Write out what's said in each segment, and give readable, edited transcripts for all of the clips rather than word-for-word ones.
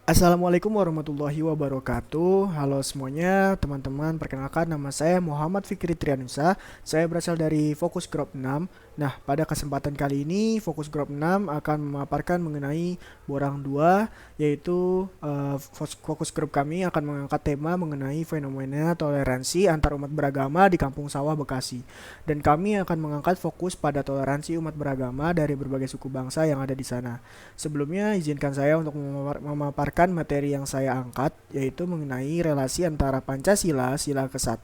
Assalamualaikum warahmatullahi wabarakatuh. Halo semuanya, teman-teman. Perkenalkan, nama saya Muhammad Fikri Trianusa. Saya berasal dari Fokus Group 6. Nah, pada kesempatan kali ini Fokus Group 6 akan memaparkan mengenai borang 2, yaitu Fokus Group kami akan mengangkat tema mengenai fenomena toleransi antar umat beragama di Kampung Sawah Bekasi. Dan kami akan mengangkat fokus pada toleransi umat beragama dari berbagai suku bangsa yang ada di sana. Sebelumnya, izinkan saya untuk memaparkan materi yang saya angkat, yaitu mengenai relasi antara Pancasila, sila ke-1,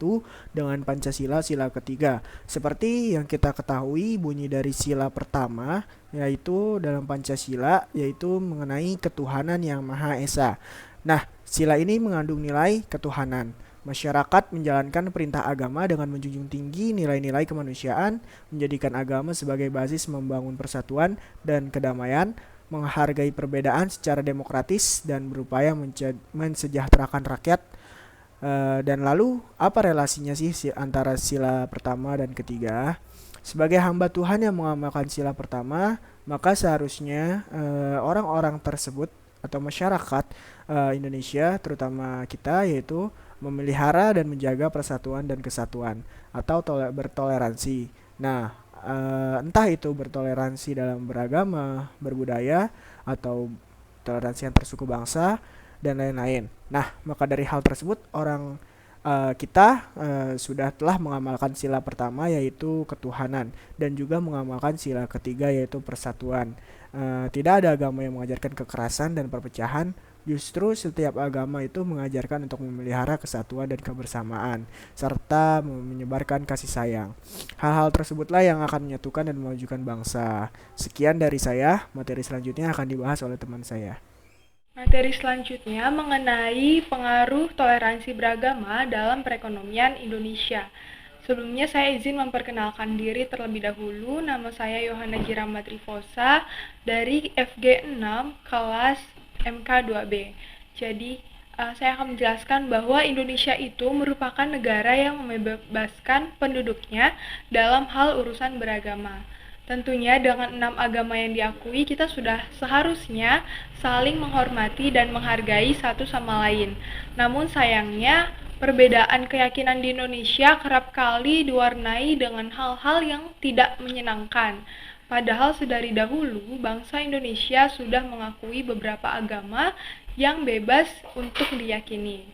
dengan Pancasila, sila ke-3. Seperti yang kita ketahui, bunyi dari sila pertama, yaitu dalam Pancasila, yaitu mengenai ketuhanan yang Maha Esa. Nah, sila ini mengandung nilai ketuhanan. Masyarakat menjalankan perintah agama dengan menjunjung tinggi nilai-nilai kemanusiaan, menjadikan agama sebagai basis membangun persatuan dan kedamaian, menghargai perbedaan secara demokratis dan berupaya mensejahterakan rakyat. Dan lalu apa relasinya sih antara sila pertama dan ketiga? Sebagai hamba Tuhan yang mengamalkan sila pertama, maka seharusnya orang-orang tersebut atau masyarakat Indonesia, terutama kita, yaitu memelihara dan menjaga persatuan dan kesatuan atau bertoleransi. Nah, entah itu bertoleransi dalam beragama, berbudaya, atau toleransi antar suku bangsa dan lain-lain. Nah, maka dari hal tersebut kita sudah telah mengamalkan sila pertama, yaitu ketuhanan, dan juga mengamalkan sila ketiga, yaitu persatuan. Tidak ada agama yang mengajarkan kekerasan dan perpecahan. Justru setiap agama itu mengajarkan untuk memelihara kesatuan dan kebersamaan, serta menyebarkan kasih sayang. Hal-hal tersebutlah yang akan menyatukan dan memajukan bangsa. Sekian dari saya, materi selanjutnya akan dibahas oleh teman saya. Materi selanjutnya mengenai pengaruh toleransi beragama dalam perekonomian Indonesia. Sebelumnya saya izin memperkenalkan diri terlebih dahulu. Nama saya Yohana Girama Trifosa dari FG6 kelas MK2B. Jadi, saya akan menjelaskan bahwa Indonesia itu merupakan negara yang membebaskan penduduknya dalam hal urusan beragama. Tentunya dengan 6 agama yang diakui, kita sudah seharusnya saling menghormati dan menghargai satu sama lain. Namun sayangnya, perbedaan keyakinan di Indonesia kerap kali diwarnai dengan hal-hal yang tidak menyenangkan. Padahal sedari dahulu, bangsa Indonesia sudah mengakui beberapa agama yang bebas untuk diyakini.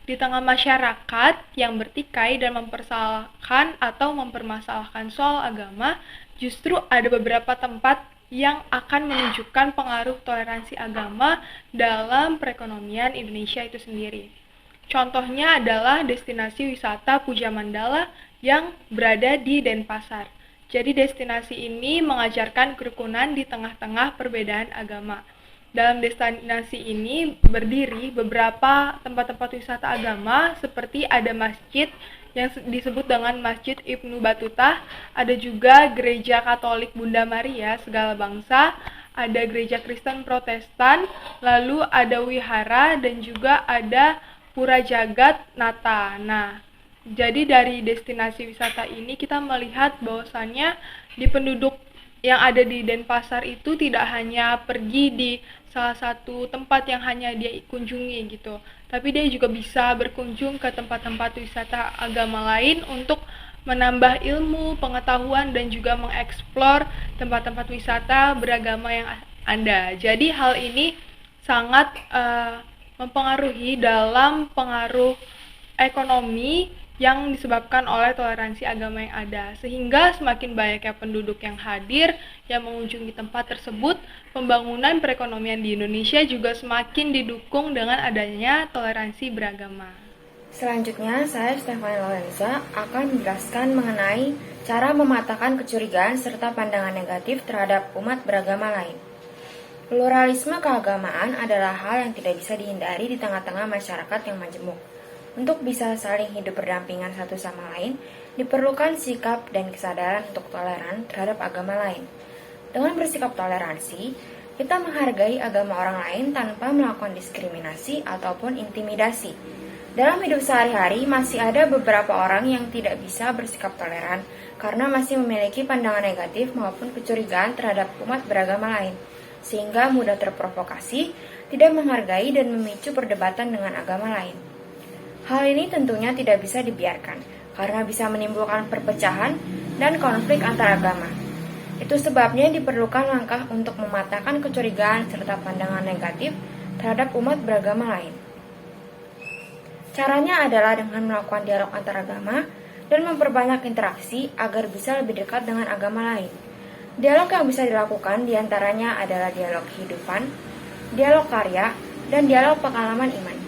Di tengah masyarakat yang bertikai dan mempersalahkan atau mempermasalahkan soal agama, justru ada beberapa tempat yang akan menunjukkan pengaruh toleransi agama dalam perekonomian Indonesia itu sendiri. Contohnya adalah destinasi wisata Puja Mandala yang berada di Denpasar. Jadi destinasi ini mengajarkan kerukunan di tengah-tengah perbedaan agama. Dalam destinasi ini berdiri beberapa tempat-tempat wisata agama seperti ada masjid yang disebut dengan Masjid Ibnu Battuta, ada juga Gereja Katolik Bunda Maria Segala Bangsa, ada Gereja Kristen Protestan, lalu ada wihara dan juga ada Pura Jagat Nata. Nah, jadi dari destinasi wisata ini kita melihat bahwasannya di penduduk yang ada di Denpasar itu tidak hanya pergi di salah satu tempat yang hanya dia kunjungi gitu, tapi dia juga bisa berkunjung ke tempat-tempat wisata agama lain untuk menambah ilmu, pengetahuan, dan juga mengeksplor tempat-tempat wisata beragama yang ada. Jadi hal ini sangat mempengaruhi dalam pengaruh ekonomi yang disebabkan oleh toleransi agama yang ada, sehingga semakin banyaknya penduduk yang hadir yang mengunjungi tempat tersebut, pembangunan perekonomian di Indonesia juga semakin didukung dengan adanya toleransi beragama. Selanjutnya, saya Stefani Lorenza akan menjelaskan mengenai cara mematahkan kecurigaan serta pandangan negatif terhadap umat beragama lain. Pluralisme keagamaan adalah hal yang tidak bisa dihindari di tengah-tengah masyarakat yang majemuk. Untuk bisa saling hidup berdampingan satu sama lain, diperlukan sikap dan kesadaran untuk toleran terhadap agama lain. Dengan bersikap toleransi, kita menghargai agama orang lain tanpa melakukan diskriminasi ataupun intimidasi. Dalam hidup sehari-hari, masih ada beberapa orang yang tidak bisa bersikap toleran karena masih memiliki pandangan negatif maupun kecurigaan terhadap umat beragama lain, sehingga mudah terprovokasi tidak menghargai dan memicu perdebatan dengan agama lain. Hal ini tentunya tidak bisa dibiarkan, karena bisa menimbulkan perpecahan dan konflik antar agama. Itu sebabnya diperlukan langkah untuk mematahkan kecurigaan serta pandangan negatif terhadap umat beragama lain. Caranya adalah dengan melakukan dialog antar agama dan memperbanyak interaksi agar bisa lebih dekat dengan agama lain. Dialog yang bisa dilakukan diantaranya adalah dialog kehidupan, dialog karya, dan dialog pengalaman iman.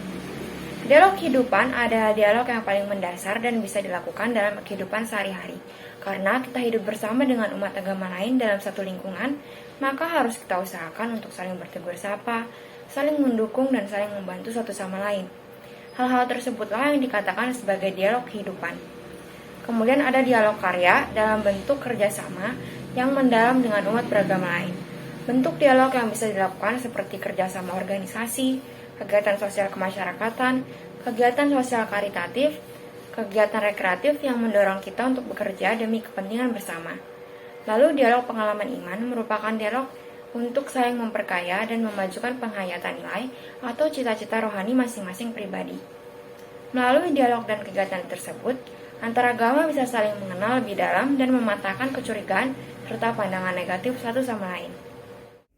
Dialog kehidupan adalah dialog yang paling mendasar dan bisa dilakukan dalam kehidupan sehari-hari. Karena kita hidup bersama dengan umat agama lain dalam satu lingkungan, maka harus kita usahakan untuk saling bertegur sapa, saling mendukung, dan saling membantu satu sama lain. Hal-hal tersebutlah yang dikatakan sebagai dialog kehidupan. Kemudian ada dialog karya dalam bentuk kerjasama yang mendalam dengan umat beragama lain. Bentuk dialog yang bisa dilakukan seperti kerjasama organisasi, kegiatan sosial kemasyarakatan, kegiatan sosial karitatif, kegiatan rekreatif yang mendorong kita untuk bekerja demi kepentingan bersama. Lalu dialog pengalaman iman merupakan dialog untuk saling memperkaya dan memajukan penghayatan nilai atau cita-cita rohani masing-masing pribadi. Melalui dialog dan kegiatan tersebut, antar agama bisa saling mengenal lebih dalam dan mematahkan kecurigaan serta pandangan negatif satu sama lain.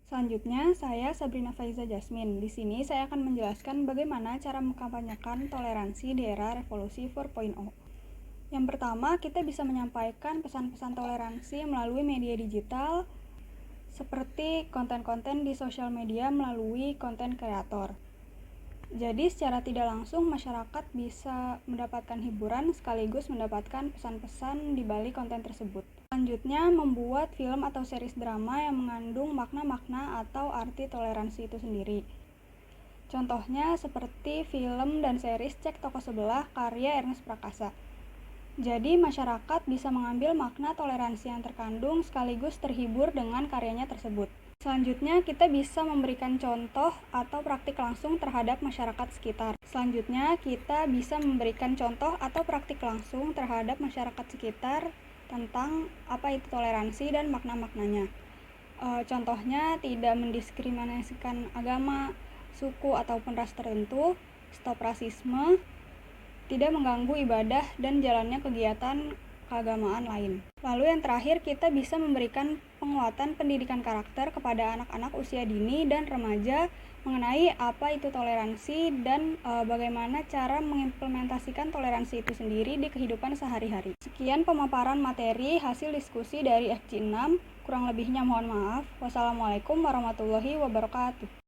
Selanjutnya, saya Sabrina Faiza Jasmine. Di sini saya akan menjelaskan bagaimana cara mengkampanyekan toleransi di era revolusi 4.0. Yang pertama, kita bisa menyampaikan pesan-pesan toleransi melalui media digital, seperti konten-konten di sosial media melalui konten kreator. Jadi secara tidak langsung masyarakat bisa mendapatkan hiburan sekaligus mendapatkan pesan-pesan di balik konten tersebut. Selanjutnya, membuat film atau series drama yang mengandung makna-makna atau arti toleransi itu sendiri. Contohnya seperti film dan series Cek Toko Sebelah karya Ernest Prakasa. Jadi masyarakat bisa mengambil makna toleransi yang terkandung sekaligus terhibur dengan karyanya tersebut. Selanjutnya, kita bisa memberikan contoh atau praktik langsung terhadap masyarakat sekitar. Tentang apa itu toleransi dan makna-maknanya. Contohnya, tidak mendiskriminasikan agama, suku, ataupun ras tertentu, stop rasisme, tidak mengganggu ibadah dan jalannya kegiatan keagamaan lain. Lalu yang terakhir, kita bisa memberikan penguatan pendidikan karakter kepada anak-anak usia dini dan remaja mengenai apa itu toleransi dan bagaimana cara mengimplementasikan toleransi itu sendiri di kehidupan sehari-hari. Sekian pemaparan materi hasil diskusi dari FG6. Kurang lebihnya mohon maaf. Wassalamualaikum warahmatullahi wabarakatuh.